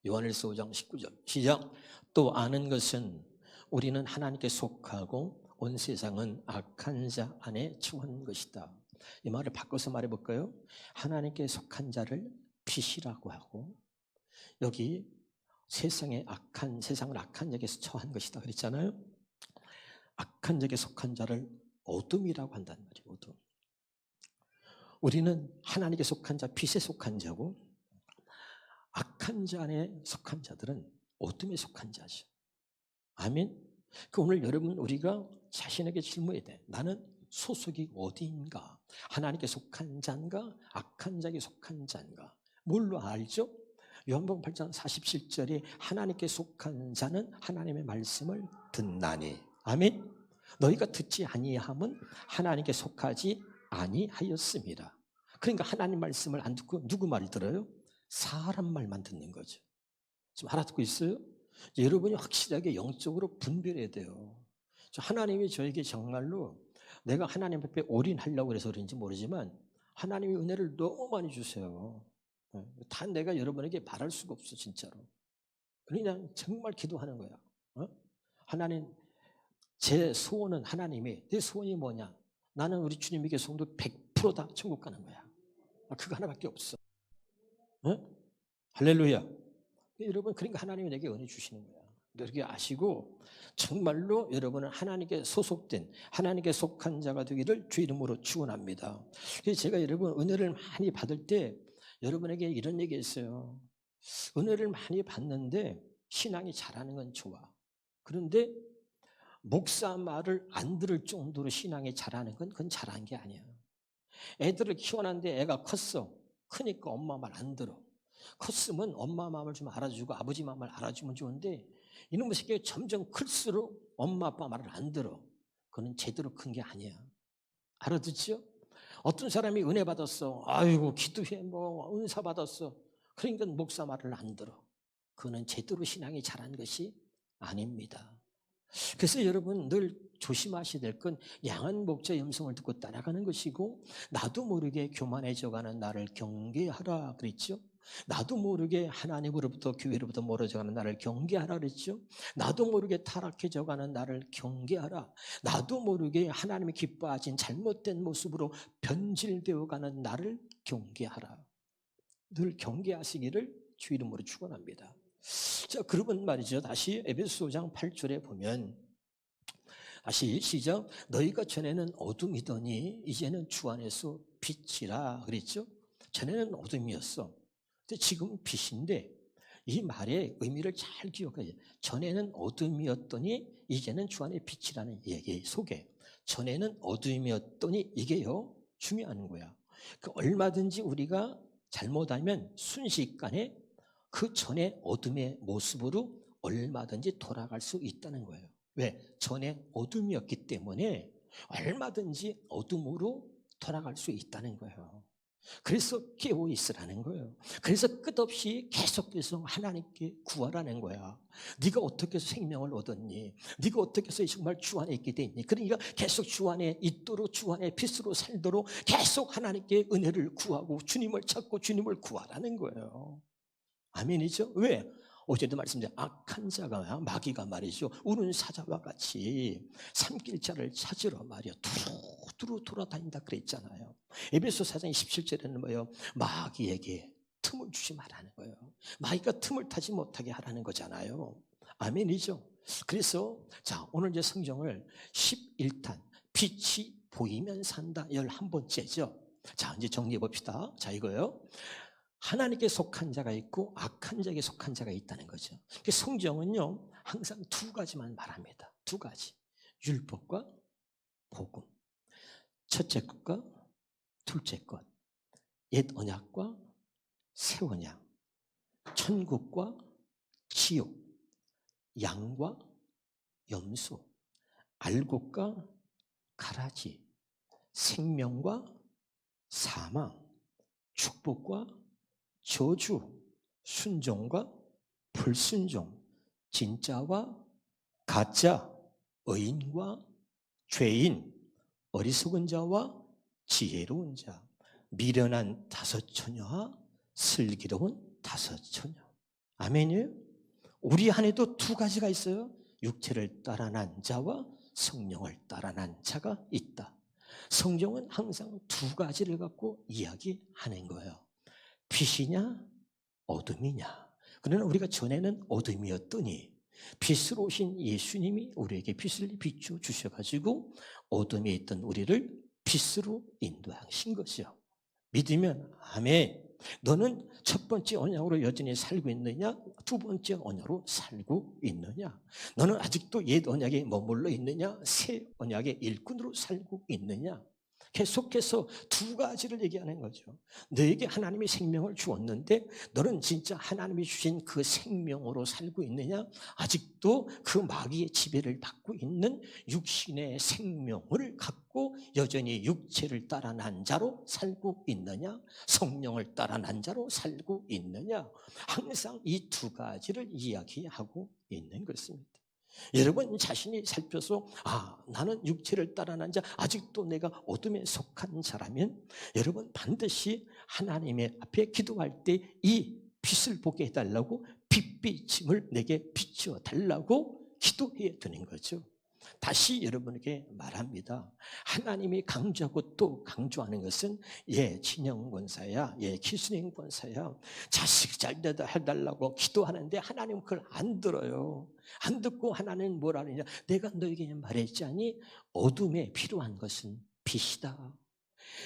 요한일서 5장 19절 시작. 또 아는 것은 우리는 하나님께 속하고 온 세상은 악한 자 안에 처한 것이다. 이 말을 바꿔서 말해볼까요? 하나님께 속한 자를 빛이라고 하고 여기 세상을 악한 자에게서 처한 것이다 그랬잖아요. 악한 자에게 속한 자를 어둠이라고 한다는 말이에요. 어둠. 우리는 하나님께 속한 자, 빛에 속한 자고 악한 자 안에 속한 자들은 어둠에 속한 자죠. 아멘. 그 오늘 여러분 우리가 자신에게 질문해야 돼. 나는 소속이 어디인가? 하나님께 속한 자인가? 악한 자에게 속한 자인가? 뭘로 알죠? 요한복음 8장 47절에 하나님께 속한 자는 하나님의 말씀을 듣나니. 아멘. 너희가 듣지 아니함은 하나님께 속하지 아니하였습니다. 그러니까 하나님 말씀을 안 듣고 누구 말을 들어요? 사람 말만 듣는 거죠. 지금 알아듣고 있어요? 여러분이 확실하게 영적으로 분별해야 돼요. 하나님이 저에게 정말로 내가 하나님 앞에 올인하려고 해서 그런지 모르지만 하나님의 은혜를 너무 많이 주세요. 다 내가 여러분에게 말할 수가 없어 진짜로. 그냥 정말 기도하는 거야. 하나님 제 소원은 하나님이 내 소원이 뭐냐? 나는 우리 주님에게 성도 100%다 천국 가는 거야. 그거 하나밖에 없어. 할렐루야. 여러분 그러니까 하나님이 내게 은혜 주시는 거야. 그렇게 아시고 정말로 여러분은 하나님께 소속된 하나님께 속한 자가 되기를 주 이름으로 축원합니다. 그래서 제가 여러분 은혜를 많이 받을 때 여러분에게 이런 얘기했어요. 은혜를 많이 받는데 신앙이 자라는 건 좋아. 그런데 목사 말을 안 들을 정도로 신앙이 자라는 건 그건 잘한 게 아니야. 애들을 키워놨는데 애가 컸어. 크니까 엄마 말 안 들어. 컸으면 엄마 마음을 좀 알아주고 아버지 마음을 알아주면 좋은데 이놈의 새끼가 점점 클수록 엄마 아빠 말을 안 들어. 그건 제대로 큰 게 아니야. 알아듣죠? 어떤 사람이 은혜 받았어. 아이고 기도해 뭐 은사 받았어. 그러니까 목사 말을 안 들어. 그거는 제대로 신앙이 자란 것이 아닙니다. 그래서 여러분 늘 조심하셔야 될 건 양한 목자의 음성을 듣고 따라가는 것이고 나도 모르게 교만해져가는 나를 경계하라 그랬죠. 나도 모르게 하나님으로부터 교회로부터 멀어져가는 나를 경계하라 그랬죠. 나도 모르게 타락해져가는 나를 경계하라. 나도 모르게 하나님이 기뻐하신 잘못된 모습으로 변질되어가는 나를 경계하라. 늘 경계하시기를 주 이름으로 축원합니다. 자, 그러면 말이죠. 다시 에베소 5장 8절에 보면 다시 시작. 너희가 전에는 어둠이더니 이제는 주 안에서 빛이라 그랬죠. 전에는 어둠이었어. 근데 지금 빛인데 이 말의 의미를 잘 기억해야 돼요. 전에는 어둠이었더니 이제는 주 안에 빛이라는 얘기 속에 전에는 어둠이었더니 이게요 중요한 거야. 그 얼마든지 우리가 잘못하면 순식간에 그 전에 어둠의 모습으로 얼마든지 돌아갈 수 있다는 거예요. 왜? 전에 어둠이었기 때문에 얼마든지 어둠으로 돌아갈 수 있다는 거예요. 그래서 깨어 있으라는 거예요. 그래서 끝없이 계속해서 하나님께 구하라는 거야. 네가 어떻게 해서 생명을 얻었니? 네가 어떻게 해서 정말 주 안에 있게 됐니? 그러니까 계속 주 안에 있도록 주 안에 빛으로 살도록 계속 하나님께 은혜를 구하고 주님을 찾고 주님을 구하라는 거예요. 아멘이죠? 왜? 어제도 말씀드린 악한 자가 마귀가 말이죠. 우는 사자와 같이 삼킬 자를 찾으러 말이야. 두루두루 돌아다닌다 그랬잖아요. 에베소 4장 27절에는 뭐예요? 마귀에게 틈을 주지 말라는 거예요. 마귀가 틈을 타지 못하게 하라는 거잖아요. 아멘이죠? 그래서 자 오늘 이제 성경을 11탄 빛이 보이면 산다 11번째죠. 자 이제 정리해 봅시다. 자 이거요. 하나님께 속한 자가 있고 악한 자에게 속한 자가 있다는 거죠. 성경은요 항상 두 가지만 말합니다. 두 가지. 율법과 복음. 첫째 것과 둘째 것. 옛 언약과 새 언약. 천국과 지옥. 양과 염소. 알곡과 가라지. 생명과 사망. 축복과 저주, 순종과 불순종, 진짜와 가짜, 의인과 죄인, 어리석은 자와 지혜로운 자, 미련한 다섯 처녀와 슬기로운 다섯 처녀. 아멘이에요? 우리 안에도 두 가지가 있어요. 육체를 따라 난 자와 성령을 따라 난 자가 있다. 성경은 항상 두 가지를 갖고 이야기하는 거예요. 빛이냐 어둠이냐. 그러나 우리가 전에는 어둠이었더니 빛으로 오신 예수님이 우리에게 빛을 비춰 주셔가지고 어둠에 있던 우리를 빛으로 인도하신 것이요. 믿으면 아멘. 너는 첫 번째 언약으로 여전히 살고 있느냐? 두 번째 언약으로 살고 있느냐? 너는 아직도 옛 언약에 머물러 있느냐? 새 언약의 일꾼으로 살고 있느냐? 계속해서 두 가지를 얘기하는 거죠. 너에게 하나님이 생명을 주었는데 너는 진짜 하나님이 주신 그 생명으로 살고 있느냐? 아직도 그 마귀의 지배를 받고 있는 육신의 생명을 갖고 여전히 육체를 따라 난 자로 살고 있느냐? 성령을 따라 난 자로 살고 있느냐? 항상 이 두 가지를 이야기하고 있는 것입니다. 여러분 자신이 살펴서 나는 육체를 따라 난 자, 아직도 내가 어둠에 속한 자라면 여러분 반드시 하나님의 앞에 기도할 때 이 빛을 보게 해달라고 빛비침을 내게 비춰달라고 기도해야 되는 거죠. 다시 여러분에게 말합니다. 하나님이 강조하고 또 강조하는 것은 진영 권사야, 기순행 권사야, 자식 잘 되다 해달라고 기도하는데 하나님은 그걸 안 들어요. 안 듣고 하나님은 뭐라 하느냐? 내가 너에게 말했자니 어둠에 필요한 것은 빛이다.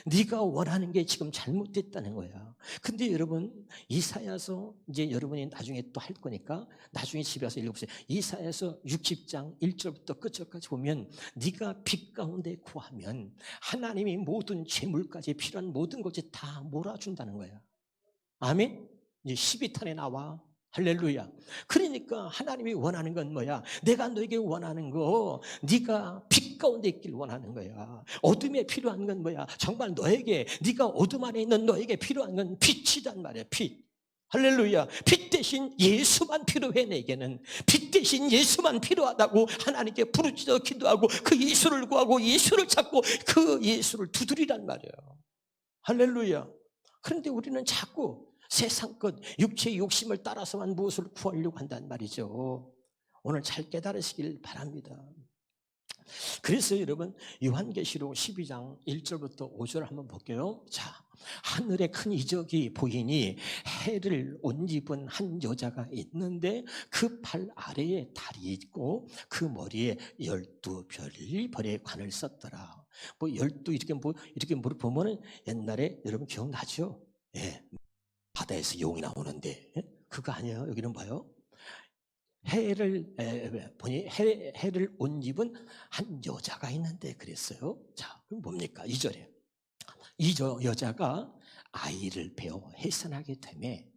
네가 원하는 게 지금 잘못됐다는 거야. 근데 여러분 이사야서 이제 여러분이 나중에 또 할 거니까 나중에 집에 와서 읽어보세요. 이사야서 60장 1절부터 끝절까지 보면 네가 빛 가운데 구하면 하나님이 모든 재물까지 필요한 모든 것을 다 몰아준다는 거야. 아멘? 이제 12탄에 나와. 할렐루야. 그러니까 하나님이 원하는 건 뭐야? 내가 너에게 원하는 거, 네가 빛 가운데 있길 원하는 거야. 어둠에 필요한 건 뭐야? 정말 너에게, 네가 어둠 안에 있는 너에게 필요한 건 빛이단 말이야. 빛. 할렐루야. 빛 대신 예수만 필요해. 내게는 빛 대신 예수만 필요하다고 하나님께 부르짖어 기도하고 그 예수를 구하고 예수를 찾고 그 예수를 두드리란 말이에요. 할렐루야. 그런데 우리는 자꾸 세상 것, 육체의 욕심을 따라서만 무엇을 구하려고 한단 말이죠. 오늘 잘 깨달으시길 바랍니다. 그래서 여러분 요한계시록 12장 1절부터 5절 한번 볼게요. 자, 하늘에 큰 이적이 보이니 해를 옷 입은 한 여자가 있는데 그 팔 아래에 달이 있고 그 머리에 12별이 별의 관을 썼더라. 뭐 12 이렇게 보면은 옛날에 여러분 기억나죠? 바다에서 용이 나오는데 그거 아니에요. 여기는 봐요. 해를 보니 해를 옷 입은 한 여자가 있는데 그랬어요. 자, 그럼 뭡니까? 2절에 이 여자가 아이를 베어 해산하게 되매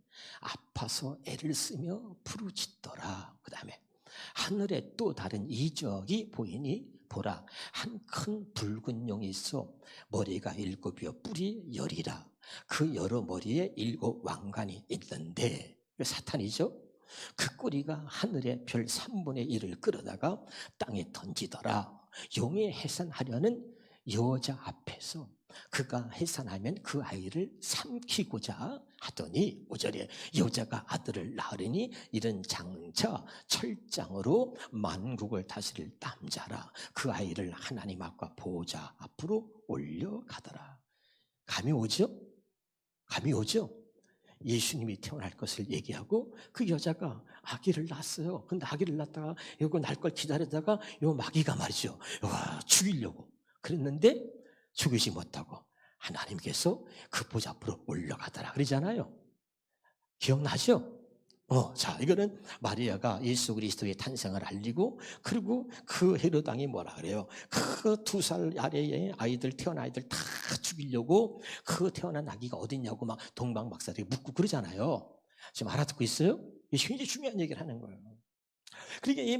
아파서 애를 쓰며 부르짖더라. 그 다음에 하늘에 또 다른 이적이 보이니 보라, 한 큰 붉은 용이 있어 머리가 7이요 뿔이 10이라. 그 여러 머리에 7 왕관이 있는데 사탄이죠. 그 꼬리가 하늘의 별 3분의 1을 끌어다가 땅에 던지더라. 용이 해산하려는 여자 앞에서 그가 해산하면 그 아이를 삼키고자 하더니 5절에 여자가 아들을 낳으리니 이른 장차 철장으로 만국을 다스릴 남자라. 그 아이를 하나님 앞과 보호자 앞으로 올려가더라. 감이 오죠? 감이 오죠? 예수님이 태어날 것을 얘기하고 그 여자가 아기를 낳았어요. 근데 아기를 낳다가 이거 날 걸 기다리다가 요 마귀가 말이죠. 죽이려고 그랬는데 죽이지 못하고 하나님께서 그 보좌 앞으로 올라가더라 그러잖아요. 기억나죠? 자, 이거는 마리아가 예수 그리스도의 탄생을 알리고 그리고 그 헤롯 왕이 뭐라 그래요? 그 2살 아래의 아이들 태어난 아이들 다 죽이려고 그 태어난 아기가 어딨냐고 막 동방박사들이 묻고 그러잖아요. 지금 알아듣고 있어요? 이게 굉장히 중요한 얘기를 하는 거예요. 그러니까 이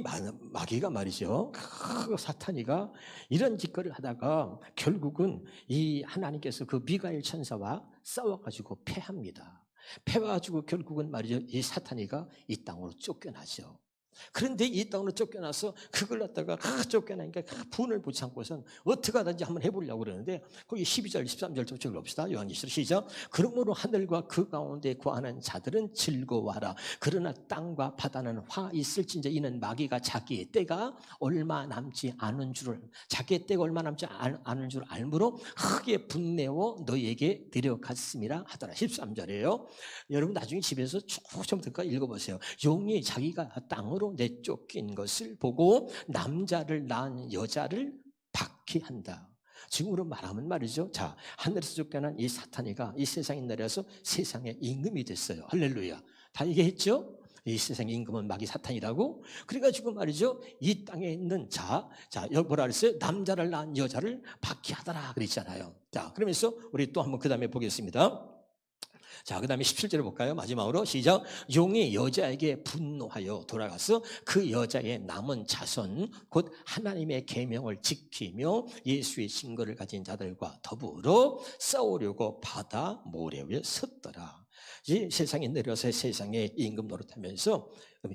마귀가 말이죠. 그 사탄이가 이런 짓거리를 하다가 결국은 이 하나님께서 그 미가엘 천사와 싸워가지고 패합니다. 패와가지고 결국은 말이죠. 이 사탄이가 이 땅으로 쫓겨나죠. 그런데 이 땅으로 쫓겨나서 그걸 갖다가 쫓겨나니까 분을 붙지 않고선 어떻게 하든지 한번 해보려고 그러는데 거기 12절, 13절 좀 읽읍시다. 요한계시록 시작. 그러므로 하늘과 그 가운데 거하는 자들은 즐거워하라. 그러나 땅과 바다는 화 있을진저 이는 마귀가 자기의 때가 얼마 남지 않은 줄을 자기의 때가 얼마 남지 않은 줄 알므로 크게 분내어 너희에게 데려갔음이라 하더라. 13절이에요. 여러분 나중에 집에서 쭉 처음부터 읽어보세요. 용이 자기가 땅으로 내쫓긴 것을 보고 남자를 낳은 여자를 박해한다. 지금으로 말하면 말이죠. 자, 하늘에서 쫓겨난 이 사탄이가 이 세상에 내려서 세상의 임금이 됐어요. 할렐루야. 다 얘기했죠? 이 세상의 임금은 마귀 사탄이라고. 그래가지고 말이죠. 이 땅에 있는 여기 뭐라 그랬어요? 남자를 낳은 여자를 박해하더라 그랬잖아요. 자, 그러면서 우리 또 한번 그 다음에 보겠습니다. 자, 그 다음에 17절을 볼까요? 마지막으로 시작. 용이 여자에게 분노하여 돌아가서 그 여자의 남은 자손 곧 하나님의 계명을 지키며 예수의 증거를 가진 자들과 더불어 싸우려고 바다 모래 위에 섰더라. 이 세상에 내려서 세상에 임금 노릇하면서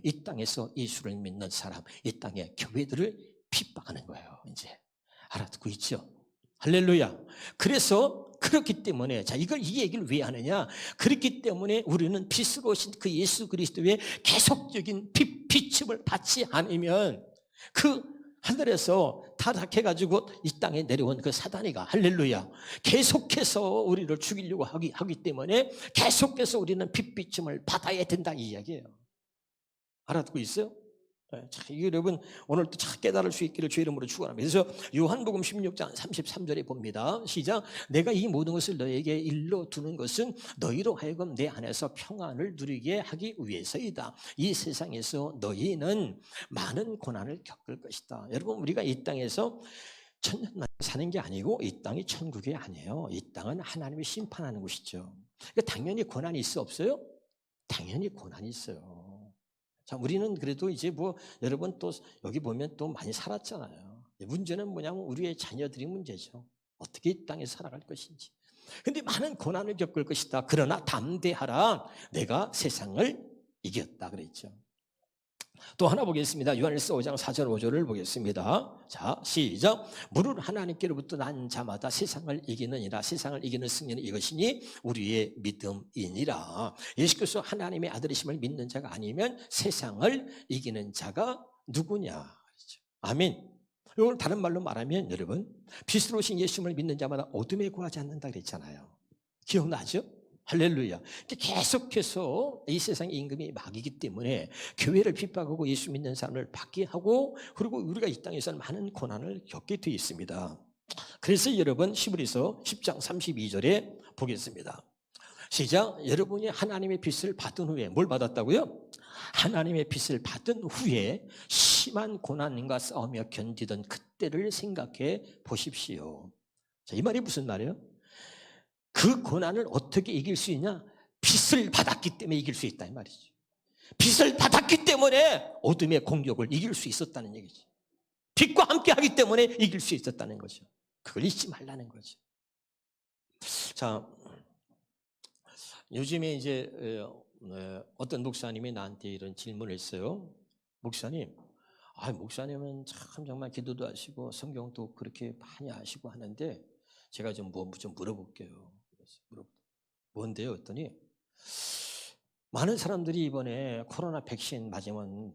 이 땅에서 예수를 믿는 사람, 이 땅의 교회들을 핍박하는 거예요. 이제 알아듣고 있죠? 할렐루야. 그래서 그렇기 때문에 이 얘기를 왜 하느냐? 그렇기 때문에 우리는 빛으로 오신 그 예수 그리스도의 계속적인 비춤을 받지 않으면 그 하늘에서 타락해가지고 이 땅에 내려온 그 사단이가 할렐루야 계속해서 우리를 죽이려고 하기 때문에 계속해서 우리는 빛비춤을 받아야 된다 이 이야기예요. 알아듣고 있어요? 여러분 오늘 또 깨달을 수 있기를 주의 이름으로 축원합니다. 그래서 요한복음 16장 33절에 봅니다. 시작. 내가 이 모든 것을 너에게 일러 두는 것은 너희로 하여금 내 안에서 평안을 누리게 하기 위해서이다. 이 세상에서 너희는 많은 고난을 겪을 것이다. 여러분 우리가 이 땅에서 천년만 사는 게 아니고 이 땅이 천국이 아니에요. 이 땅은 하나님이 심판하는 곳이죠. 그러니까 당연히 고난이 있어 없어요? 당연히 고난이 있어요. 자, 우리는 그래도 이제 여러분 또 여기 보면 또 많이 살았잖아요. 문제는 뭐냐면 우리의 자녀들이 문제죠. 어떻게 이 땅에 살아갈 것인지. 근데 많은 고난을 겪을 것이다. 그러나 담대하라. 내가 세상을 이겼다 그랬죠. 또 하나 보겠습니다. 요한일서 5장 4절 5절을 보겠습니다. 자, 시작. 무릇 하나님께로부터 난 자마다 세상을 이기느니라. 세상을 이기는 승리는 이것이니 우리의 믿음이니라. 예수께서 하나님의 아들이심을 믿는 자가 아니면 세상을 이기는 자가 누구냐. 아멘. 이걸 다른 말로 말하면 여러분 빛으로 오신 예수님을 믿는 자마다 어둠에 구하지 않는다 그랬잖아요. 기억나죠? 할렐루야. 계속해서 이 세상의 임금이 마귀이기 때문에 교회를 핍박하고 예수 믿는 사람을 박해하고 그리고 우리가 이 땅에서는 많은 고난을 겪게 되어 있습니다. 그래서 여러분 히브리서 10장 32절에 보겠습니다. 시작. 여러분이 하나님의 빛을 받은 후에 뭘 받았다고요? 하나님의 빛을 받은 후에 심한 고난과 싸우며 견디던 그때를 생각해 보십시오. 자, 이 말이 무슨 말이에요? 그 고난을 어떻게 이길 수 있냐? 빛을 받았기 때문에 이길 수 있다 이 말이죠. 빛을 받았기 때문에 어둠의 공격을 이길 수 있었다는 얘기죠. 빛과 함께 하기 때문에 이길 수 있었다는 거죠. 그걸 잊지 말라는 거죠. 자, 요즘에 이제 어떤 목사님이 나한테 이런 질문을 했어요. 목사님, 목사님은 참 정말 기도도 하시고 성경도 그렇게 많이 아시고 하는데 제가 좀 물어볼게요. 뭔데요? 했더니 많은 사람들이 이번에 코로나 백신 맞으면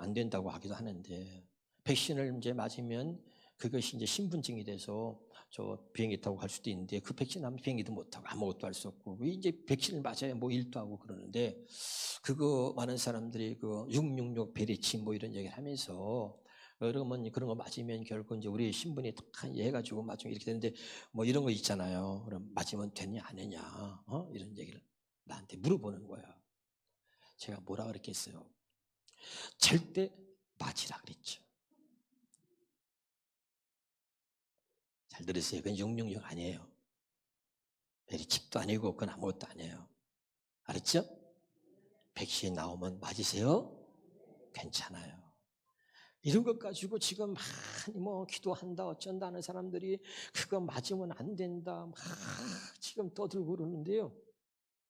안 된다고 하기도 하는데 백신을 이제 맞으면 그것이 이제 신분증이 돼서 저 비행기 타고 갈 수도 있는데 그 백신 하면 비행기도 못 타고 아무것도 할 수 없고 이제 백신을 맞아야 일도 하고 그러는데 그거 많은 사람들이 666 베리치 이런 얘기를 하면서 그러면 그런 거 맞으면 결국 이제 우리 신분이 탁 해가지고 맞으면 이렇게 되는데 이런 거 있잖아요. 그럼 맞으면 되냐 안 되냐 이런 얘기를 나한테 물어보는 거야. 제가 뭐라 그랬겠어요? 절대 맞으라 그랬죠. 잘 들으세요. 그건 666 아니에요. 베리칩도 아니고 그건 아무것도 아니에요. 알았죠? 백신 나오면 맞으세요? 괜찮아요. 이런 것 가지고 지금 많이 기도한다 어쩐다는 사람들이 그거 맞으면 안 된다 막 지금 떠들고 그러는데요.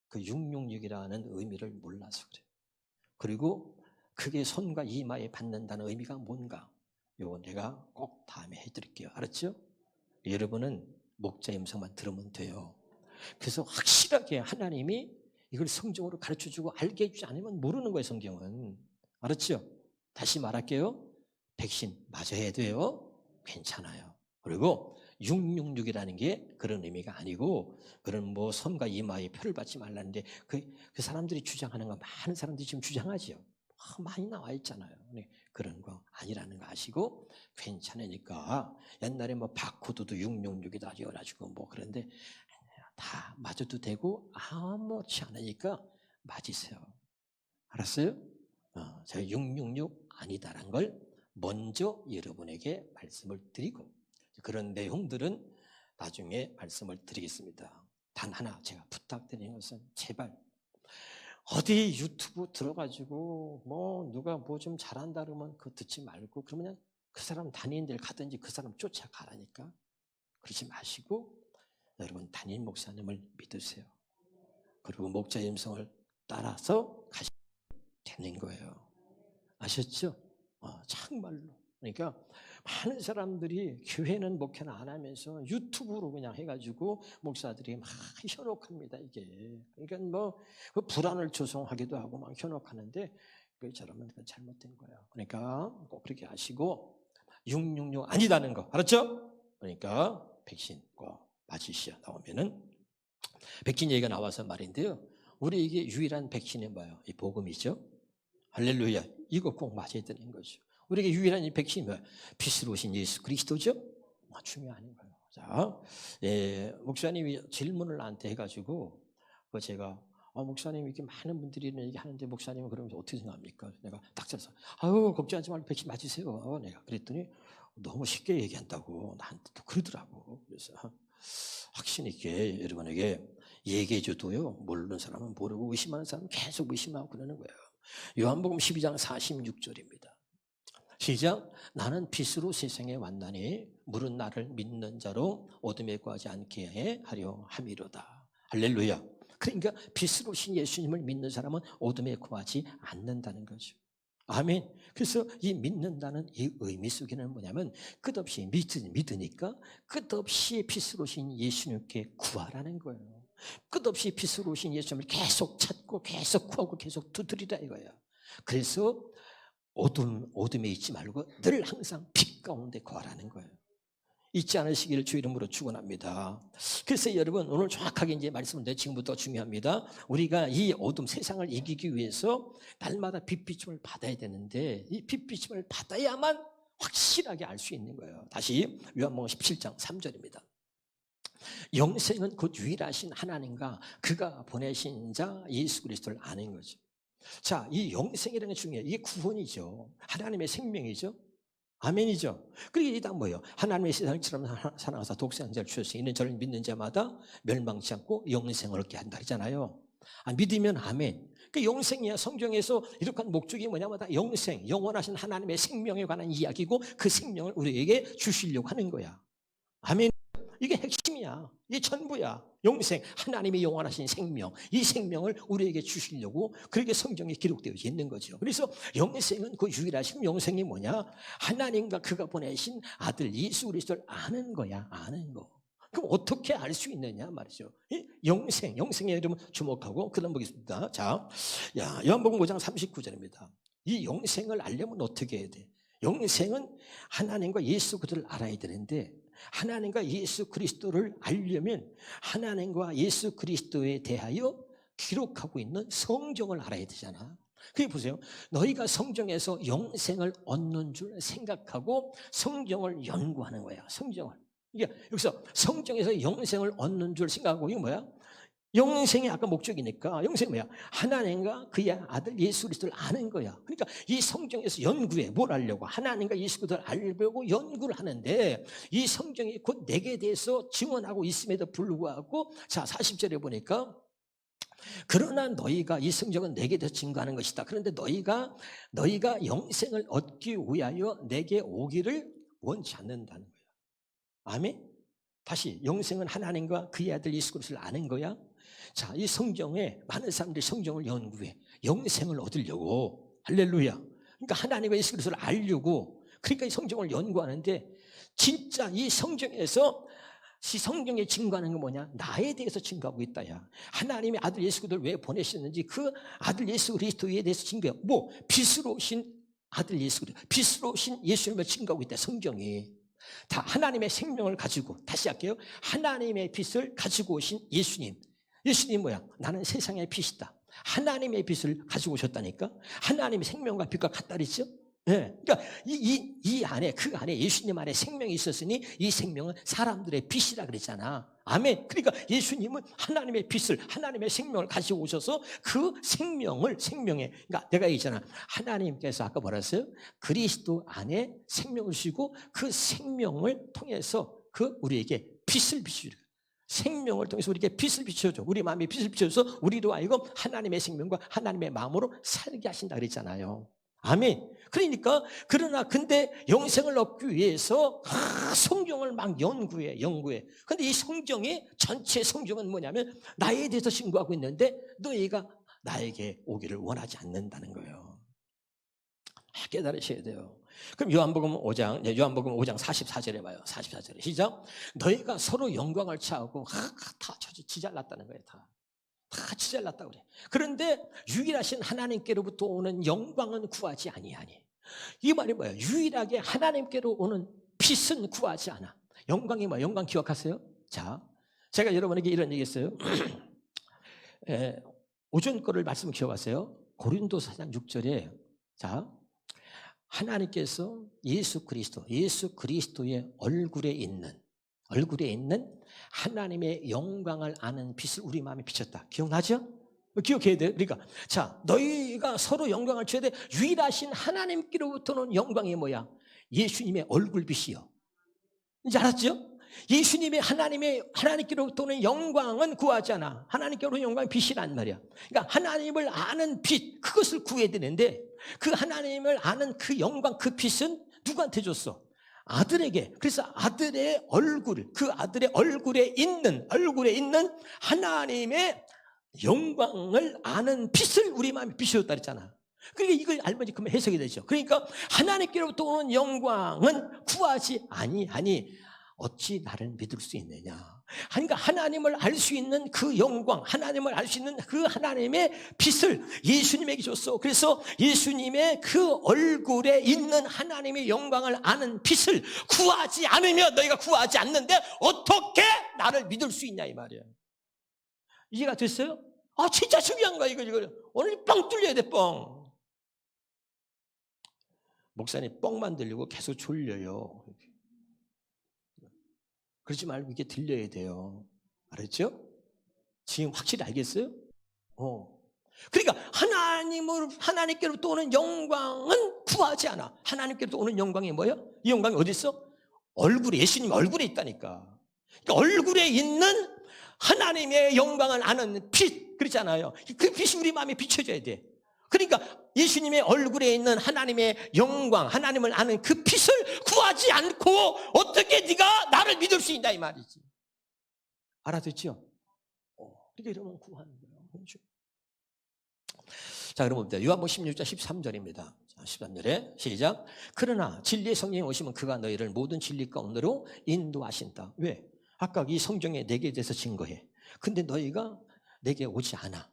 그 666이라는 의미를 몰라서 그래요. 그리고 그게 손과 이마에 받는다는 의미가 뭔가? 요거 내가 꼭 다음에 해드릴게요. 알았죠? 여러분은 목자 음성만 들으면 돼요. 그래서 확실하게 하나님이 이걸 성경으로 가르쳐주고 알게 해주지 않으면 모르는 거예요, 성경은. 알았죠? 다시 말할게요. 백신 맞아야 돼요. 괜찮아요. 그리고 666이라는 게 그런 의미가 아니고, 그런 뭐 손과 이마에 표를 받지 말라는데, 그 사람들이 주장하는 거 많은 사람들이 지금 주장하죠. 많이 나와 있잖아요. 그런 거 아니라는 거 아시고 괜찮으니까. 옛날에 뭐 바코드도 666이다 이래가지고 뭐 그런데 다 맞아도 되고 아무렇지 않으니까 맞으세요. 알았어요? 제가 666 아니다라는 걸 먼저 여러분에게 말씀을 드리고, 그런 내용들은 나중에 말씀을 드리겠습니다. 단 하나 제가 부탁드리는 것은, 제발 어디 유튜브 들어가지고 뭐 누가 뭐 좀 잘한다 그러면 그거 듣지 말고, 그러면 그 사람 다니는 데를 가든지 그 사람 쫓아가라니까. 그러지 마시고 여러분 담임 목사님을 믿으세요. 그리고 목자의 음성을 따라서 가시면 되는 거예요. 아셨죠? 정말로. 그러니까 많은 사람들이 교회는 목회는 안 하면서 유튜브로 그냥 해가지고 목사들이 막 현혹합니다, 이게. 그러니까 뭐 그 불안을 조성하기도 하고 막 현혹하는데, 저러면 잘못된 거예요. 그러니까 꼭 그렇게 하시고 666 아니다는 거 알았죠? 그러니까 백신 꼭 맞으시오. 나오면은 백신 얘기가 나와서 말인데요. 우리에게 유일한 백신이 뭐예요? 이 복음이죠. 할렐루야. 이거 꼭 맞아야 되는 거죠. 우리에게 유일한 이 백신이 뭐예요? 빛으로 오신 예수 그리스도죠. 중요한 거예요. 자, 목사님이 질문을 나한테 해가지고 제가 목사님 이렇게 많은 분들이 얘기하는데 목사님은 그러면 어떻게 생각합니까? 내가 딱 잘라서 걱정하지 말고 백신 맞으세요. 내가 그랬더니 너무 쉽게 얘기한다고 나한테 또 그러더라고. 그래서 확신 있게 여러분에게 얘기해줘도요, 모르는 사람은 모르고 의심하는 사람은 계속 의심하고 그러는 거예요. 요한복음 12장 46절입니다. 시작. 나는 빛으로 세상에 왔나니 물은 나를 믿는 자로 어둠에 거하지 않게 하려 함이로다. 할렐루야. 그러니까 빛으로 오신 예수님을 믿는 사람은 어둠에 거하지 않는다는 거죠. 아멘. 그래서 이 믿는다는 이 의미 속에는 뭐냐면, 끝없이 믿으니까 끝없이 빛으로 오신 예수님께 구하라는 거예요. 끝없이 빛으로 오신 예수님을 계속 찾고 계속 구하고 계속 두드리라 이거예요. 그래서 어둠에 있지 말고 늘 항상 빛 가운데 거하라는 거예요. 잊지 않으시기를 주 이름으로 축원합니다. 그래서 여러분 오늘 정확하게 이제 말씀을 드려, 지금부터 중요합니다. 우리가 이 어둠 세상을 이기기 위해서 날마다 빛비춤을 받아야 되는데, 이 빛비춤을 받아야만 확실하게 알 수 있는 거예요. 다시 요한복음 17장 3절입니다. 영생은 곧 유일하신 하나님과 그가 보내신 자 예수 그리스도를 아는 거죠. 자, 이 영생이라는 게 중요해요. 이게 구원이죠. 하나님의 생명이죠. 아멘이죠. 그리고 이게 다 뭐예요? 하나님의 세상처럼 사랑하사 독생자를 주셨으니 이는 저를 믿는 자마다 멸망치 않고 영생을 얻게 한다 그러잖아요. 믿으면 아멘. 그 영생이야. 성경에서 이렇게 한 목적이 뭐냐면 다 영생, 영원하신 하나님의 생명에 관한 이야기고, 그 생명을 우리에게 주시려고 하는 거야. 아멘. 이게 핵심이야. 이게 전부야. 영생, 하나님의 영원하신 생명, 이 생명을 우리에게 주시려고 그렇게 성경에 기록되어 있는 거죠. 그래서 영생은 그 유일하신 영생이 뭐냐? 하나님과 그가 보내신 아들 예수 그리스도를 아는 거야. 아는 거. 그럼 어떻게 알 수 있느냐 말이죠. 영생에 여러분 주목하고 그다음 보겠습니다. 자, 요한복음 5장 39절입니다. 이 영생을 알려면 어떻게 해야 돼? 영생은 하나님과 예수 그들을 알아야 되는데, 하나님과 예수 그리스도를 알려면 하나님과 예수 그리스도에 대하여 기록하고 있는 성경을 알아야 되잖아. 그게 보세요. 너희가 성경에서 영생을 얻는 줄 생각하고 성경을 연구하는 거야. 성경을. 이게 여기서 성경에서 영생을 얻는 줄 생각하고, 이게 뭐야? 영생이 아까 목적이니까 영생이 뭐야? 하나님과 그의 아들 예수 그리스도를 아는 거야. 그러니까 이 성경에서 연구해. 뭘 알려고? 하나님과 예수 그리스도를 알려고 연구를 하는데, 이 성경이 곧 내게 대해서 증언하고 있음에도 불구하고, 자 40절에 보니까 그러나 너희가, 이 성경은 내게 대해서 증거하는 것이다. 그런데 너희가 영생을 얻기 위하여 내게 오기를 원치 않는다는 거야. 아멘? 다시, 영생은 하나님과 그의 아들 예수 그리스도를 아는 거야. 자, 이 성경에 많은 사람들이 성경을 연구해. 영생을 얻으려고. 할렐루야. 그러니까 하나님과 예수 그리스도를 알려고 그러니까 이 성경을 연구하는데 진짜 이 성경에서 이 성경에 증거하는 건 뭐냐? 나에 대해서 증거하고 있다야. 하나님의 아들 예수 그리스도를 왜 보내셨는지 그 아들 예수 그리스도에 대해서 증거해요. 뭐 빛으로 오신 아들 예수 그리스도, 빛으로 오신 예수님을 증거하고 있다. 성경이 다 하나님의 생명을 가지고, 다시 할게요. 하나님의 빛을 가지고 오신 예수님. 예수님 뭐야? 나는 세상의 빛이다. 하나님의 빛을 가지고 오셨다니까. 하나님의 생명과 빛과 같다 그랬죠? 네. 그러니까 이 안에, 그 안에 예수님 안에 생명이 있었으니 이 생명은 사람들의 빛이라 그랬잖아. 아멘. 그러니까 예수님은 하나님의 빛을, 하나님의 생명을 가지고 오셔서 그 생명에, 그러니까 내가 얘기했잖아. 하나님께서 아까 뭐라 했어요? 그리스도 안에 생명을 주시고 그 생명을 통해서 우리에게 빛을 비추려. 생명을 통해서 우리에게 빛을 비춰줘. 우리 마음에 빛을 비춰줘서 우리로 하여금 하나님의 생명과 하나님의 마음으로 살게 하신다 그랬잖아요. 아멘. 그러니까 근데 영생을 얻기 위해서 성경을 막 연구해. 근데 이 전체 성경은 뭐냐면 나에 대해서 증거하고 있는데 너희가 나에게 오기를 원하지 않는다는 거예요. 깨달으셔야 돼요. 그럼 요한복음 5장 44절에 봐요. 44절에 시작. 너희가 서로 영광을 취하고 다 지잘났다는 거예요. 다 지잘났다고 그래. 그런데 유일하신 하나님께로부터 오는 영광은 구하지 아니하니. 이 말이 뭐예요? 유일하게 하나님께로 오는 빛은 구하지 않아. 영광이 뭐예요? 영광 기억하세요? 자, 제가 여러분에게 이런 얘기 했어요. 오전 거를 말씀 기억하세요? 고린도서 4장 6절에 자, 하나님께서 예수 그리스도의 얼굴에 있는 하나님의 영광을 아는 빛을 우리 마음에 비쳤다. 기억나죠? 기억해야 돼요. 그러니까 자, 너희가 서로 영광을 줘야 돼. 유일하신 하나님께로부터는 영광이 뭐야? 예수님의 얼굴빛이요. 이제 알았죠? 예수님의 하나님께로부터는 영광은 구하지 않아. 하나님께로는 영광이 빛이란 말이야. 그러니까 하나님을 아는 빛, 그것을 구해야 되는데 그 하나님을 아는 그 영광, 그 빛은 누구한테 줬어? 아들에게. 그래서 아들의 얼굴, 그 아들의 얼굴에 있는 하나님의 영광을 아는 빛을 우리 마음에 비추었다 그랬잖아. 그러니까 이걸 알면 그러면 해석이 되죠. 그러니까 하나님께로부터 오는 영광은 구하지 아니하니 어찌 나를 믿을 수 있느냐. 그러니까 하나님을 알 수 있는 그 영광, 하나님을 알 수 있는 그 하나님의 빛을 예수님에게 줬어. 그래서 예수님의 그 얼굴에 있는 하나님의 영광을 아는 빛을 구하지 않으면, 너희가 구하지 않는데 어떻게 나를 믿을 수 있냐 이 말이야. 이해가 됐어요? 진짜 중요한 거야 이거. 오늘 뻥 뚫려야 돼, 뻥. 목사님 뻥만 들리고 계속 졸려요. 그러지 말고 이게 들려야 돼요. 알았죠? 지금 확실히 알겠어요? 그러니까 하나님께로부터 오는 영광은 구하지 않아. 하나님께로부터 오는 영광이 뭐예요? 이 영광이 어디 있어? 예수님 얼굴에 있다니까. 그러니까 얼굴에 있는 하나님의 영광을 아는 빛, 그렇잖아요. 그 빛이 우리 마음에 비춰져야 돼. 그러니까 예수님의 얼굴에 있는 하나님의 영광, 하나님을 아는 그 빛을 구하지 않고 어떻게 네가 나를 믿을 수 있나 이 말이지. 알아듣죠? 그러니까 이러면 구하는 거예요. 자, 그러면 요한복음 16장 13절입니다. 13절에 시작. 그러나 진리의 성령이 오시면 그가 너희를 모든 진리 가운데로 인도하신다. 왜? 아까 이 성경에 내게 대해서 증거해. 근데 너희가 내게 오지 않아.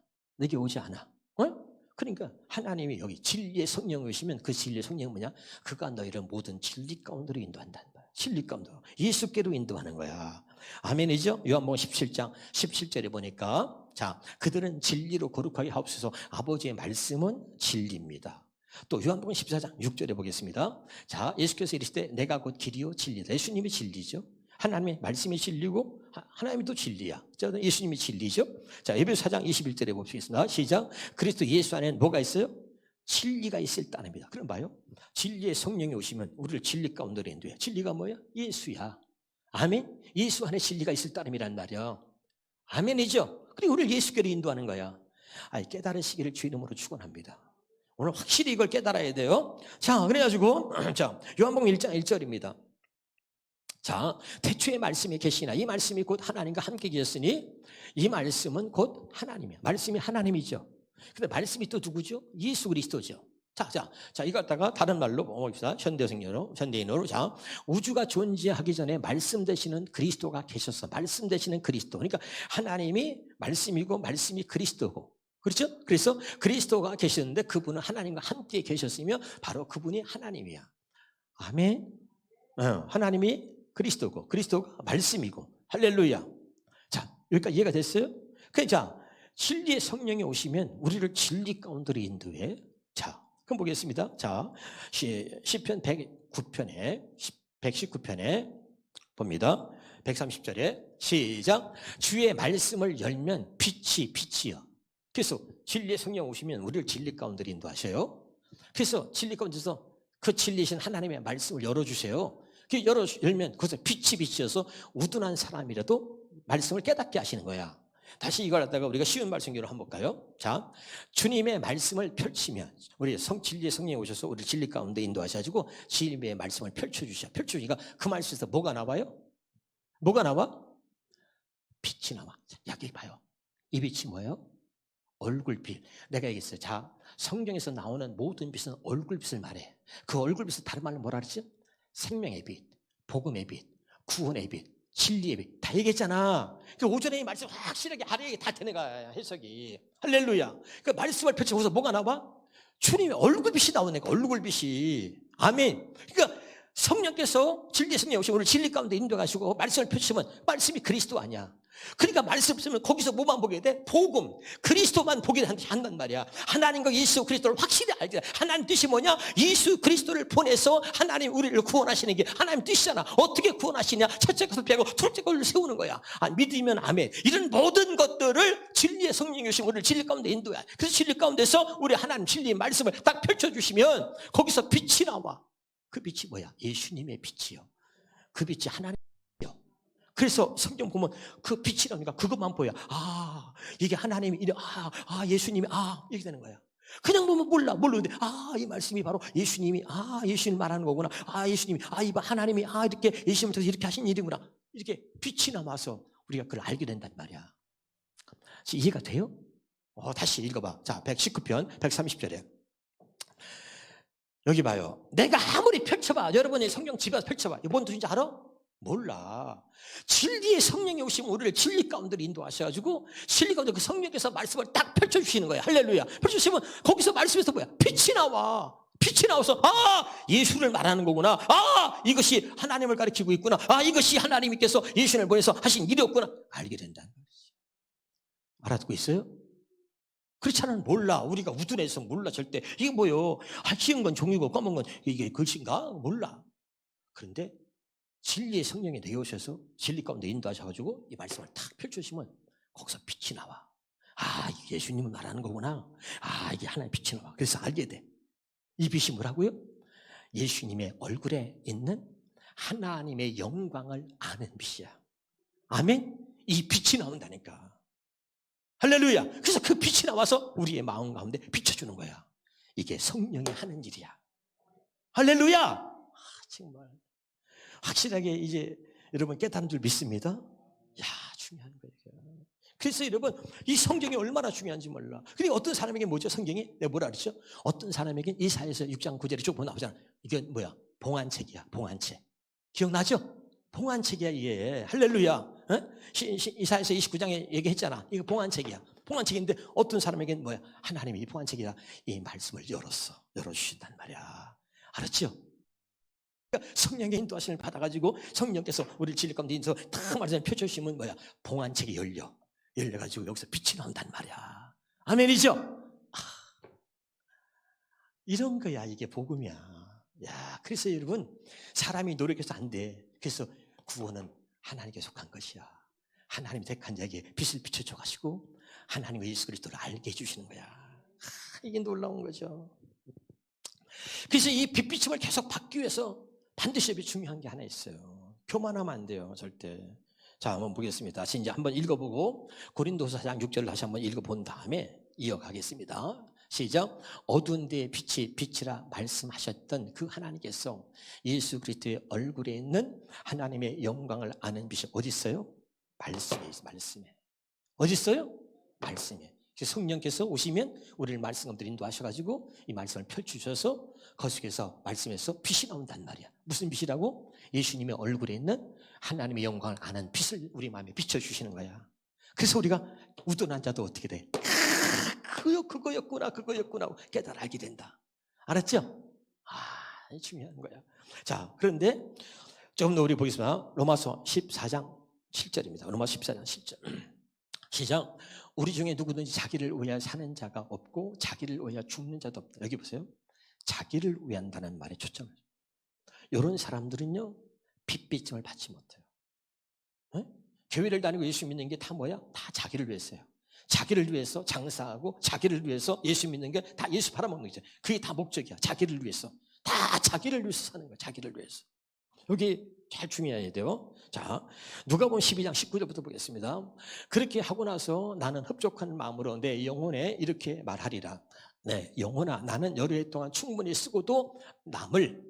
그러니까 하나님이 여기 진리의 성령이 오시면 그 진리의 성령은 뭐냐? 그가 너희를 모든 진리 가운데로 인도한다는 거야. 진리 가운데로. 예수께로 인도하는 거야. 아멘이죠? 요한복음 17장 17절에 보니까 자, 그들은 진리로 거룩하게 하옵소서. 아버지의 말씀은 진리입니다. 또 요한복음 14장 6절에 보겠습니다. 자, 예수께서 이르시되 내가 곧 길이요 진리다. 예수님이 진리죠. 하나님의 말씀이 진리고 하나님이 또 진리야. 예수님이 진리죠. 자, 에베소 4장 21절에 보시겠습니다. 시작. 그리스도 예수 안에는 뭐가 있어요? 진리가 있을 따릅니다. 그럼 봐요. 진리의 성령이 오시면 우리를 진리 가운데로 인도해. 진리가 뭐야? 예수야. 아멘. 예수 안에 진리가 있을 따름이란 말이야. 아멘이죠. 그리고 우리를 예수께로 인도하는 거야. 깨달으시기를 주 이름으로 축원합니다. 오늘 확실히 이걸 깨달아야 돼요. 자, 그래가지고 자, 요한복음 1장 1절입니다. 자, 태초에 말씀이 계시나 이 말씀이 곧 하나님과 함께 계셨으니 이 말씀은 곧 하나님이야. 말씀이 하나님이죠. 근데 말씀이 또 누구죠? 예수 그리스도죠. 자, 이거 갖다가 다른 말로 봅시다. 현대인으로. 자, 우주가 존재하기 전에 말씀 되시는 그리스도가 계셨어. 말씀 되시는 그리스도. 그러니까 하나님이 말씀이고 말씀이 그리스도고. 그렇죠? 그래서 그리스도가 계셨는데 그분은 하나님과 함께 계셨으며 바로 그분이 하나님이야. 아멘. 하나님이 그리스도고 그리스도가 말씀이고. 할렐루야. 자, 여기까지 이해가 됐어요? 자, 진리의 성령이 오시면 우리를 진리 가운데로 인도해. 자, 그럼 보겠습니다. 자, 시편 119편에 봅니다. 130절에 시작. 주의 말씀을 열면 빛이요. 그래서 진리의 성령 오시면 우리를 진리 가운데로 인도하셔요. 그래서 진리 가운데서 그 진리신 하나님의 말씀을 열어주세요. 열면 그것은 빛이어서 우둔한 사람이라도 말씀을 깨닫게 하시는 거야. 다시 이걸 갖다가 우리가 쉬운 말씀으로 한번 볼까요? 자, 주님의 말씀을 펼치면 우리 진리의 성령이 오셔서 우리 진리 가운데 인도하셔가지고 진리의 말씀을 펼쳐주니까 그 말씀에서 뭐가 나와요? 뭐가 나와? 빛이 나와. 자, 여기 봐요. 이 빛이 뭐예요? 얼굴빛. 내가 얘기했어요. 자, 성경에서 나오는 모든 빛은 얼굴빛을 말해. 그 얼굴빛을 다른 말로 뭐라 그러지? 생명의 빛, 복음의 빛, 구원의 빛, 진리의 빛. 다 얘기했잖아. 그 오전에 이 말씀 확실하게 아래에 다 되는 거야, 해석이. 할렐루야. 그 말씀을 펼쳐서 뭐가 나와? 주님의 얼굴빛이 나오는 거야, 얼굴빛이. 아멘. 그러니까 성령께서 진리의 성령 오시면 우리를 진리 가운데 인도하시고 말씀을 펼치면 말씀이 그리스도 아니야. 그러니까 말씀 쓰면 거기서 뭐만 보게 돼? 복음, 그리스도만 보게 한단 말이야. 하나님과 예수 그리스도를 확실히 알게 돼. 하나님 뜻이 뭐냐? 예수 그리스도를 보내서 하나님 우리를 구원하시는 게 하나님 뜻이잖아. 어떻게 구원하시냐? 첫째 것을 빼고 둘째 것을 세우는 거야. 믿으면 아멘. 이런 모든 것들을 진리의 성령이 오시면 우리를 진리 가운데 인도해. 그래서 진리 가운데서 우리 하나님 진리의 말씀을 딱 펼쳐주시면 거기서 빛이 나와. 그 빛이 뭐야? 예수님의 빛이요. 그 빛이 하나님. 그래서 성경 보면 그 빛이 나오니까 그것만 보여. 이게 하나님이 이래. 예수님이 이렇게 되는 거야. 그냥 보면 모르는데 이 말씀이 바로 예수님이 예수님 말하는 거구나. 예수님이 이봐 하나님이 이렇게 예수님을 통해서 이렇게 하신 일이구나. 이렇게 빛이 남아서 우리가 그걸 알게 된단 말이야. 이해가 돼요? 다시 읽어봐. 자, 119편 130절에 여기 봐요. 내가 아무리 펼쳐봐. 여러분이 성경 집에 가서 펼쳐봐. 이거 뭔 뜻인지 알아? 몰라. 진리의 성령이 오시면 우리를 진리 가운데로 인도하셔가지고 진리 가운데 그 성령께서 말씀을 딱 펼쳐주시는 거야. 할렐루야. 펼쳐주시면 거기서 말씀에서 뭐야? 빛이 나와. 빛이 나와서 예수를 말하는 거구나. 이것이 하나님을 가리키고 있구나. 이것이 하나님께서 예수를 보내서 하신 일이었구나. 알게 된다는 거지. 알아듣고 있어요? 그렇지 않으면 몰라. 우리가 우둔해서 몰라. 절대. 이게 뭐요? 희은 건 종이고 검은 건 이게 글씨인가? 몰라. 그런데 진리의 성령이 내오셔서 진리 가운데 인도하셔가지고 이 말씀을 탁 펼쳐주시면 거기서 빛이 나와. 이게 예수님을 말하는 거구나. 이게 하나의 빛이 나와. 그래서 알게 돼. 이 빛이 뭐라고요? 예수님의 얼굴에 있는 하나님의 영광을 아는 빛이야. 아멘? 이 빛이 나온다니까. 할렐루야. 그래서 그 빛이 나와서 우리의 마음 가운데 비춰주는 거야. 이게 성령이 하는 일이야. 할렐루야. 정말 확실하게 이제 여러분 깨달은 줄 믿습니다. 중요한 거예요. 그래서 여러분 이 성경이 얼마나 중요한지 몰라. 근데 어떤 사람에게 뭐죠? 성경이 내가 뭐라 그랬죠? 어떤 사람에게 이사야서 6장 9절에 쭉 보면 나오잖아. 이게 뭐야? 봉안책이야. 봉안책. 기억나죠? 봉안책이야 이게. 할렐루야. 이사야서 29장에 얘기했잖아. 이거 봉안책이야. 봉안책인데 어떤 사람에게는 뭐야? 하나님이 이 봉안책이라 이 말씀을 열어주신단 말이야. 알았죠? 성령의 인도하심을 받아가지고 성령께서 우리를 진리 가운데 인도해서 딱 말씀을 펼쳐주시면 뭐야? 봉안책이 열려가지고 여기서 빛이 나온단 말이야. 아멘이죠? 이런 거야. 이게 복음이야. 그래서 여러분 사람이 노력해서 안 돼. 그래서 구원은 하나님께 속한 것이야. 하나님이 택한 자에게 빛을 비춰줘 가지고 하나님과 예수 그리스도를 알게 해주시는 거야. 이게 놀라운 거죠. 그래서 이 빛비침을 계속 받기 위해서 반드시 중요한 게 하나 있어요. 교만하면 안 돼요. 절대. 자, 한번 보겠습니다. 다시 이제 한번 읽어보고 고린도서 4장 6절을 다시 한번 읽어본 다음에 이어가겠습니다. 시작. 어두운 데에 빛이라 말씀하셨던 그 하나님께서 예수 그리스도의 얼굴에 있는 하나님의 영광을 아는 빛이 어디 있어요? 말씀에 있어요. 말씀에. 어디 있어요? 말씀에. 성령께서 오시면 우리를 말씀 가운데 인도하셔가지고 이 말씀을 펼쳐주셔서 그 속에서 말씀에서 빛이 나온단 말이야. 무슨 빛이라고? 예수님의 얼굴에 있는 하나님의 영광을 아는 빛을 우리 마음에 비춰주시는 거야. 그래서 우리가 우둔한 자도 어떻게 돼? 그거였구나 하고 깨달아 알게 된다. 알았죠? 중요한 거야. 자, 그런데 조금 더 우리 보겠습니다. 로마서 14장 7절입니다. 로마서 14장 7절. 시작. 우리 중에 누구든지 자기를 위하여 사는 자가 없고 자기를 위하여 죽는 자도 없다. 여기 보세요. 자기를 위한다는 말에 초점을. 이런 사람들은요, 빛비침을 받지 못해요. 네? 교회를 다니고 예수 믿는 게 다 뭐야? 다 자기를 위해서요. 자기를 위해서 장사하고 자기를 위해서 예수 믿는 게 다 예수 팔아먹는 거죠. 그게 다 목적이야. 자기를 위해서. 다 자기를 위해서 사는 거야. 자기를 위해서. 여기 잘 중요해야 돼요. 자, 누가복음 12장 19절부터 보겠습니다. 그렇게 하고 나서 나는 흡족한 마음으로 내 영혼에 이렇게 말하리라. 네, 영혼아, 나는 여러 해 동안 충분히 쓰고도 남을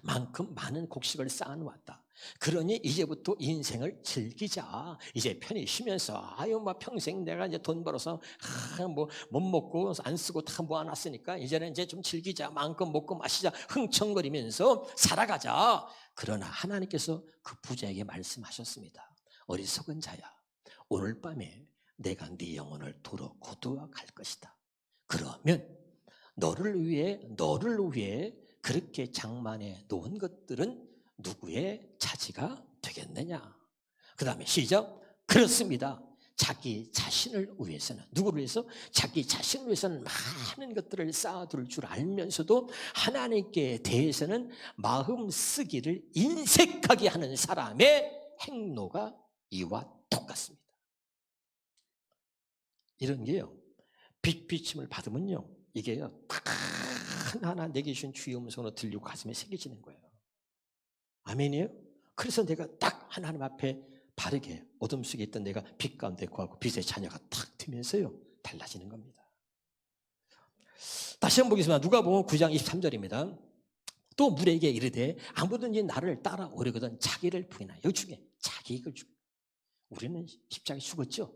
만큼 많은 곡식을 쌓아놓았다. 그러니 이제부터 인생을 즐기자. 이제 편히 쉬면서 평생 내가 이제 돈 벌어서 뭐 못 먹고 안 쓰고 다 모아놨으니까 이제는 이제 좀 즐기자. 마음껏 먹고 마시자. 흥청거리면서 살아가자. 그러나 하나님께서 그 부자에게 말씀하셨습니다. 어리석은 자야, 오늘 밤에 내가 네 영혼을 도로 거두어 갈 것이다. 그러면 너를 위해 그렇게 장만해 놓은 것들은 누구의 차지가 되겠느냐? 그 다음에 시작. 그렇습니다. 자기 자신을 위해서는, 누구를 위해서? 자기 자신을 위해서는 많은 것들을 쌓아둘 줄 알면서도 하나님께 대해서는 마음 쓰기를 인색하게 하는 사람의 행로가 이와 똑같습니다. 이런 게요, 빛비침을 받으면요, 이게요 딱 하나하나 내게 주신 주의 음성으로 들리고 가슴에 새겨지는 거예요. 아멘이에요? 그래서 내가 딱 하나님 앞에 바르게 어둠 속에 있던 내가 빛 가운데 거하고 빛의 자녀가 탁 되면서요 달라지는 겁니다. 다시 한번 보겠습니다. 누가복음 9장 23절입니다. 또 물에게 이르되 아무든지 나를 따라오려거든 자기를 부인하여. 여기 중에 자기를 우리는 십자가에 죽었죠.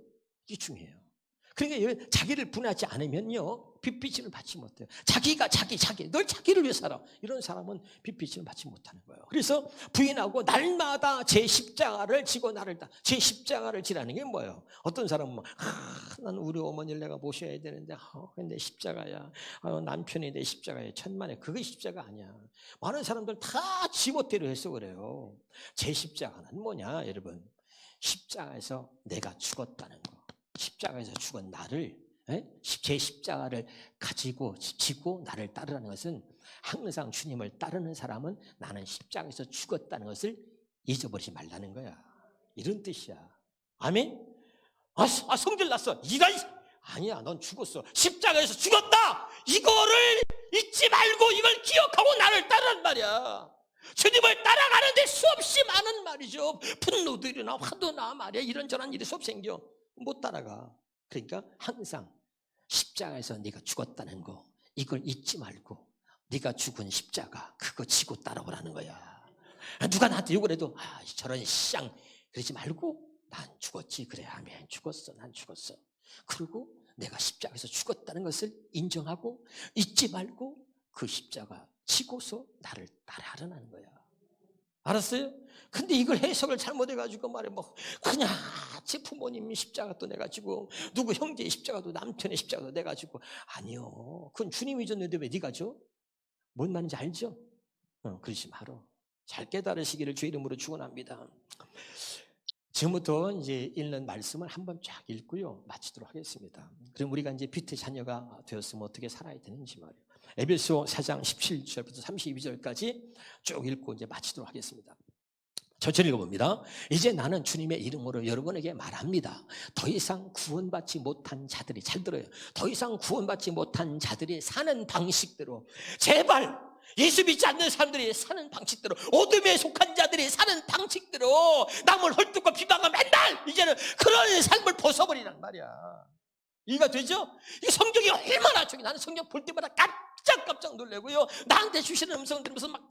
이게 중요해요. 그러니까 자기를 분하지 않으면요 빛비침을 받지 못해요. 자기가 자기 늘 자기를 위해 살아. 이런 사람은 빛비침을 받지 못하는 거예요. 그래서 부인하고 날마다 제 십자가를 지고 나를 제 십자가를 지라는 게 뭐예요? 어떤 사람은 난 우리 어머니를 내가 모셔야 되는데 내 십자가야. 남편이 내 십자가야. 천만에. 그게 십자가 아니야. 많은 사람들 다 지멋대로 해서 그래요. 제 십자가는 뭐냐 여러분? 십자가에서 내가 죽었다는 거. 십자가에서 죽은 나를, 제 십자가를 가지고 지고 나를 따르라는 것은 항상 주님을 따르는 사람은 나는 십자가에서 죽었다는 것을 잊어버리지 말라는 거야. 이런 뜻이야. 아멘? 성질 났어. 아니야, 넌 죽었어. 십자가에서 죽었다. 이거를 잊지 말고 이걸 기억하고 나를 따르란 말이야. 주님을 따라가는데 수없이 많은 말이죠. 분노도 일어나, 화도 나 말이야. 이런저런 일이 수없이 생겨. 못 따라가. 그러니까 항상 십자가에서 네가 죽었다는 거 이걸 잊지 말고 네가 죽은 십자가 그거 지고 따라오라는 거야. 누가 나한테 욕을 해도 저런 쌍 그러지 말고 난 죽었지. 그래, 아멘. 죽었어. 난 죽었어. 그리고 내가 십자가에서 죽었다는 것을 인정하고 잊지 말고 그 십자가 지고서 나를 따라하라는 거야. 알았어요? 근데 이걸 해석을 잘못해가지고 그냥 제 부모님 십자가도 내가지고 누구 형제의 십자가도 남편의 십자가도 내가지고 아니요. 그건 주님이 줬는데 왜 네가 줘? 뭔 말인지 알죠? 그러지 말어. 잘 깨달으시기를 주의 이름으로 축원합니다. 지금부터 이제 읽는 말씀을 한번 쫙 읽고요 마치도록 하겠습니다. 그럼 우리가 이제 빛의 자녀가 되었으면 어떻게 살아야 되는지 말이에요. 에베소 4장 17절부터 32절까지 쭉 읽고 이제 마치도록 하겠습니다. 천천히 읽어봅니다. 이제 나는 주님의 이름으로 여러분에게 말합니다. 더 이상 구원받지 못한 자들이, 잘 들어요. 더 이상 구원받지 못한 자들이 사는 방식대로, 제발 예수 믿지 않는 사람들이 사는 방식대로, 어둠에 속한 자들이 사는 방식대로 남을 헐뜯고 비방하면 맨날 이제는 그런 삶을 벗어버리란 말이야. 이해가 되죠? 이 성경이 얼마나 중요해. 나는 성경 볼 때마다 깜짝 놀래고요. 나한테 주시는 음성 들으면서 막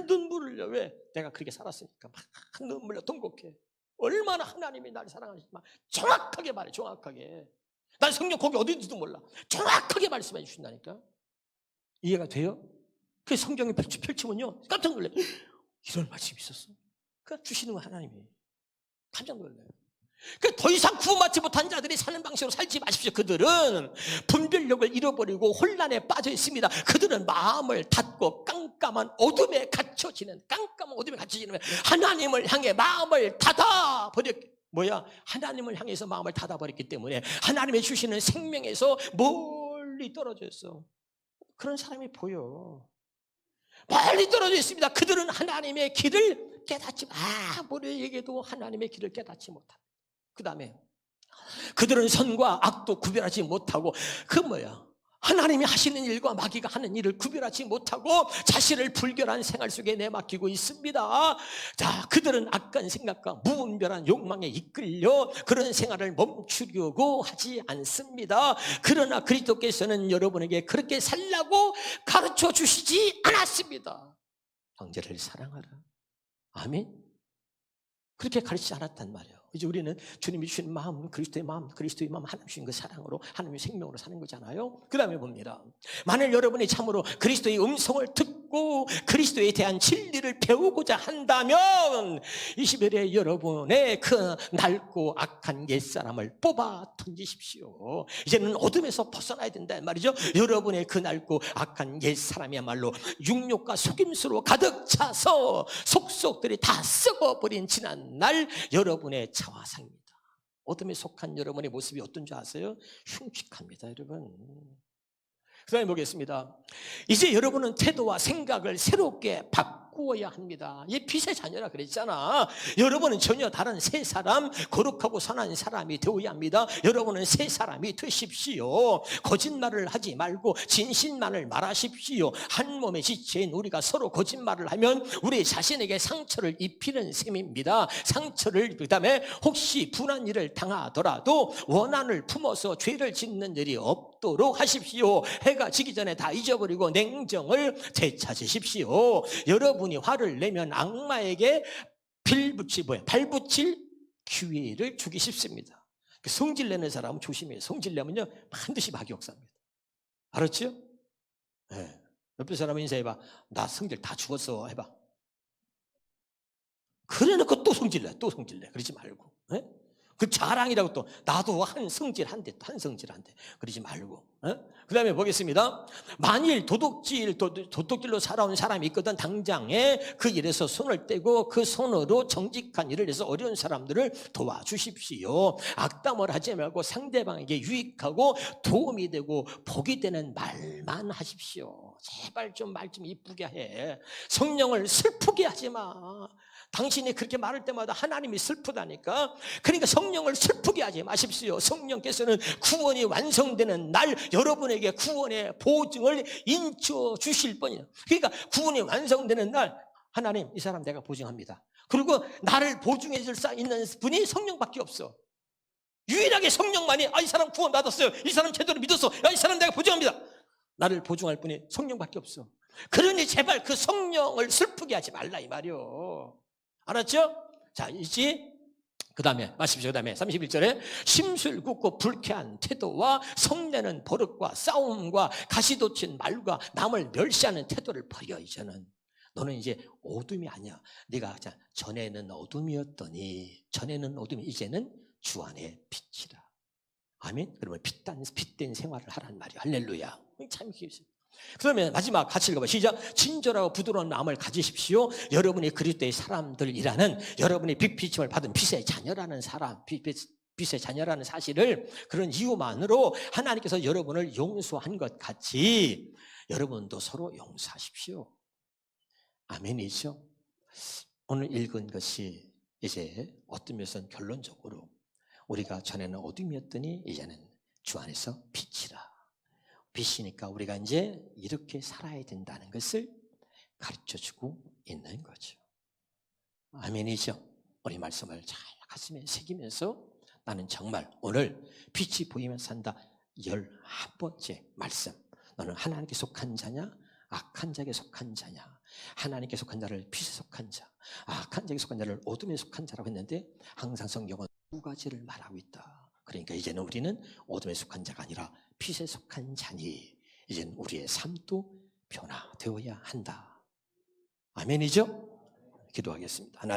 눈물을 흘려. 왜? 내가 그렇게 살았으니까 막 눈물 흘려 통곡해. 얼마나 하나님이 나를 사랑하시지. 정확하게 말해. 정확하게. 난 성경 거기 어딘지도 몰라. 정확하게 말씀해 주신다니까. 이해가 돼요? 그 성경에 펼치면요 깜짝 놀라요. 이런 말씀이 있었어. 그러니까 주시는 거 하나님이. 깜짝 놀라요. 더 이상 구원받지 못한 자들이 사는 방식으로 살지 마십시오. 그들은 분별력을 잃어버리고 혼란에 빠져 있습니다. 그들은 마음을 닫고 깜깜한 어둠에 갇혀지는 하나님을 향해 마음을 닫아버렸기 하나님을 향해서 마음을 닫아버렸기 때문에 하나님의 주시는 생명에서 멀리 떨어져 있어. 그런 사람이 보여. 멀리 떨어져 있습니다. 그들은 하나님의 길을 깨닫지 아무리 얘기해도 하나님의 길을 깨닫지 못합니다. 그 다음에 그들은 선과 악도 구별하지 못하고 하나님이 하시는 일과 마귀가 하는 일을 구별하지 못하고 자신을 불결한 생활 속에 내맡기고 있습니다. 자, 그들은 악한 생각과 무분별한 욕망에 이끌려 그런 생활을 멈추려고 하지 않습니다. 그러나 그리스도께서는 여러분에게 그렇게 살라고 가르쳐 주시지 않았습니다. 형제를 사랑하라. 아멘. 그렇게 가르치지 않았단 말이에요. 이제 우리는 주님이 주신 마음은 그리스도의 마음, 하나님 주신 그 사랑으로, 하나님의 생명으로 사는 거잖아요. 그 다음에 봅니다. 만일 여러분이 참으로 그리스도의 음성을 듣고 그리스도에 대한 진리를 배우고자 한다면 21회 여러분의 그 낡고 악한 옛사람을 뽑아 던지십시오. 이제는 어둠에서 벗어나야 된다 말이죠. 여러분의 그 낡고 악한 옛사람이야말로 육욕과 속임수로 가득 차서 속속들이 다 썩어버린 지난날 여러분의 자화상입니다. 어둠에 속한 여러분의 모습이 어떤 줄 아세요? 흉측합니다, 여러분. 그 다음에 보겠습니다. 이제 여러분은 태도와 생각을 새롭게 바꾸어야 합니다. 이 빛의 자녀라 그랬잖아. 여러분은 전혀 다른 새 사람, 거룩하고 선한 사람이 되어야 합니다. 여러분은 새 사람이 되십시오. 거짓말을 하지 말고 진실만을 말하십시오. 한 몸의 지체인 우리가 서로 거짓말을 하면 우리 자신에게 상처를 입히는 셈입니다. 상처를 그다음에 혹시 분한 일을 당하더라도 원한을 품어서 죄를 짓는 일이 없도록 하십시오. 해가 지기 전에 다 잊어버리고 냉정을 되찾으십시오. 여러분이 화를 내면 악마에게 발붙일 기회를 주기 쉽습니다. 성질내는 사람은 조심해요. 성질내면요 반드시 마귀역사입니다. 알았죠? 네. 옆에 사람 인사해봐. 나 성질 다 죽었어 해봐. 그래놓고 또 성질내. 그러지 말고. 네? 그 자랑이라고 또 나도 한 성질한데 그러지 말고. 그 다음에 보겠습니다. 만일 도둑질로 살아온 사람이 있거든 당장에 그 일에서 손을 떼고 그 손으로 정직한 일을 해서 어려운 사람들을 도와주십시오. 악담을 하지 말고 상대방에게 유익하고 도움이 되고 복이 되는 말만 하십시오. 제발 좀 말 좀 이쁘게 해. 성령을 슬프게 하지 마. 당신이 그렇게 말할 때마다 하나님이 슬프다니까. 그러니까 성령을 슬프게 하지 마십시오. 성령께서는 구원이 완성되는 날 여러분에게 구원의 보증을 인쳐 주실 뿐이에요. 그러니까 구원이 완성되는 날 하나님 이 사람 내가 보증합니다. 그리고 나를 보증해 줄 수 있는 분이 성령밖에 없어. 유일하게 성령만이 이 사람 구원 받았어요. 이 사람 제대로 믿었어. 이 사람 내가 보증합니다. 나를 보증할 분이 성령밖에 없어. 그러니 제발 그 성령을 슬프게 하지 말라 이 말이요. 알았죠? 자, 이제 그 다음에 마십시오. 그 다음에 31절에 심술 굽고 불쾌한 태도와 성내는 버릇과 싸움과 가시돋친 말과 남을 멸시하는 태도를 버려. 이제는 너는 이제 어둠이 아니야. 네가 전에는 어둠이었더니 이제는 주 안에 빛이라. 아멘. 그러면 빛된 생활을 하라는 말이야. 할렐루야. 참 기쁘습니다. 그러면 마지막 같이 읽어봐. 시작. 친절하고 부드러운 마음을 가지십시오. 여러분이 그리스도의 사람들이라는, 여러분이 빛비침을 받은 빛의 자녀라는 빛의 자녀라는 사실을, 그런 이유만으로 하나님께서 여러분을 용서한 것 같이 여러분도 서로 용서하십시오. 아멘이죠. 오늘 읽은 것이 이제 어떤 면에서는 결론적으로 우리가 전에는 어둠이었더니 이제는 주 안에서 빛이라. 빛이니까 우리가 이제 이렇게 살아야 된다는 것을 가르쳐주고 있는 거죠. 아멘이죠. 우리 말씀을 잘 가슴에 새기면서 나는 정말 오늘 빛이 보이면서 산다 11번째 말씀. 너는 하나님께 속한 자냐? 악한 자에게 속한 자냐? 하나님께 속한 자를 빛에 속한 자, 악한 자에게 속한 자를 어둠에 속한 자라고 했는데 항상 성경은 두 가지를 말하고 있다. 그러니까 이제는 우리는 어둠에 속한 자가 아니라 빛에 속한 자니 이제는 우리의 삶도 변화되어야 한다. 아멘이죠? 기도하겠습니다. 하나님